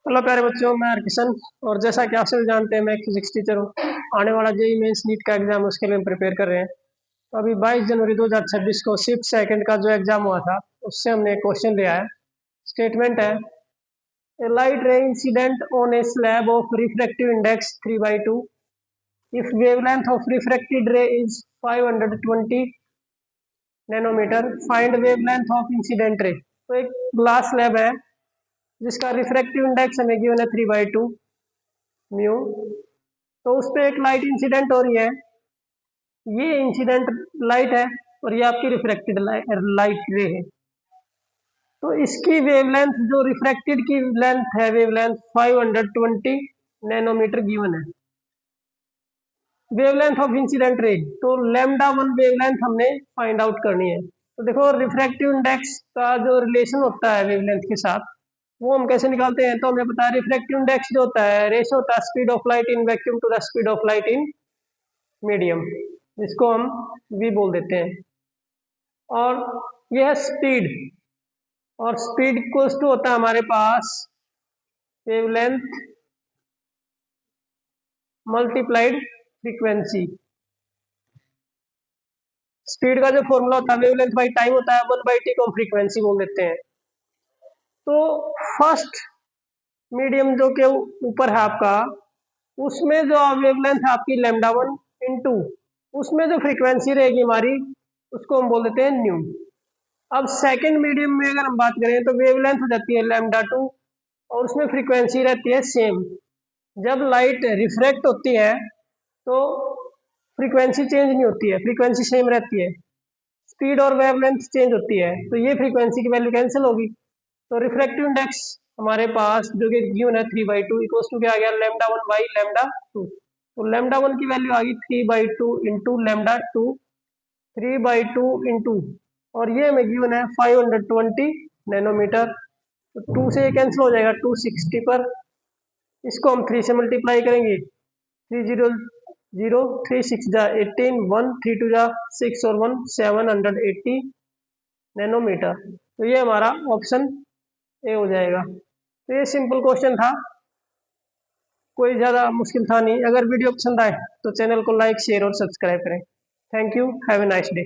Hello प्यारे बच्चों, मैं हरकिशन। और जैसा कि आप सभी जानते हैं, मैं एक फिजिक्स टीचर हूँ। आने वाला जेईई मेंस नीट का एग्जाम, उसके लिए हम प्रिपेयर कर रहे हैं। तो अभी 22 जनवरी 2026 को शिफ्ट सेकंड का जो एग्जाम हुआ था, उससे हमने एक क्वेश्चन लिया है। स्टेटमेंट है, a light ray incident on a slab of refractive index 3/2 if wavelength of refracted ray is 520 nanometre, find wavelength of incident ray. तो एक ग्लास स्लैब है जिसका रिफ्रैक्टिव इंडेक्स हमें गिवन है 3/2 म्यू। तो उस पर एक लाइट इंसिडेंट हो रही है, ये इंसिडेंट लाइट है और ये आपकी रिफ्रैक्टेड लाइट रे है। तो इसकी वेवलेंथ, जो रिफ्रैक्टेड की लेंथ है, वेवलेंथ 520 नैनोमीटर गिवन है। वेवलेंथ ऑफ इंसिडेंट रे, तो लैम्डा 1 वेवलेंथ हमने फाइंड आउट करनी है। तो देखो, रिफ्रैक्टिव इंडेक्स का जो रिलेशन होता है वेवलेंथ के साथ, वो हम कैसे निकालते हैं। तो हमें पता है रिफ्रैक्टिव इंडेक्स जो होता है, रेशियो होता है speed of light in vacuum to the speed of light in medium, जिसको हम v बोल देते हैं। और यह है स्पीड, और स्पीड इक्वल्स टू होता है हमारे पास वेवलेंथ मल्टीप्लाइड फ्रीक्वेंसी। स्पीड का जो फॉर्मूला होता है वेवलेंथ बाई टाइम होता है, 1/t को हम फ्रीक्वेंसी बोल देते हैं। तो फर्स्ट मीडियम जो के ऊपर है आपका, उसमें जो वेवलेंथ है आपकी लैम्डा 1 इंटू उसमें जो फ्रीक्वेंसी रहेगी हमारी, उसको हम बोल देते हैं न्यू। अब सेकंड मीडियम में अगर हम बात करें तो वेवलेंथ हो जाती है लैम्डा 2 और उसमें फ्रीक्वेंसी रहती है सेम। जब लाइट रिफ्रैक्ट होती है तो फ्रीक्वेंसी चेंज नहीं होती है, फ्रीक्वेंसी सेम रहती है। स्पीड और वेवलेंथ चेंज होती है, तो ये फ्रीक्वेंसी की वैल्यू कैंसिल होगी। तो रिफ्रैक्टिव इंडेक्स हमारे पास जो कि गिवन है 3/2 इक्वल्स टू क्या आ गया, लैम्डा 1 बाई लैम्डा 2। तो लैम्डा 1 की वैल्यू आ गई 3/2 इंटू लैम्डा 2, 3/2 इंटू, और ये हमें गिवन है 520 नैनोमीटर। तो 2 से ये कैंसिल हो जाएगा 260 पर। इसको हम 3 से मल्टीप्लाई करेंगे, 3 0 3 6 जा 18, 1 3 2 जा 6 और 1 780 नैनोमीटर। तो ये हमारा ऑप्शन ए हो जाएगा। तो ये सिंपल क्वेश्चन था, कोई ज़्यादा मुश्किल था नहीं। अगर वीडियो पसंद आए तो चैनल को लाइक, शेयर और सब्सक्राइब करें। Thank you, have a nice day.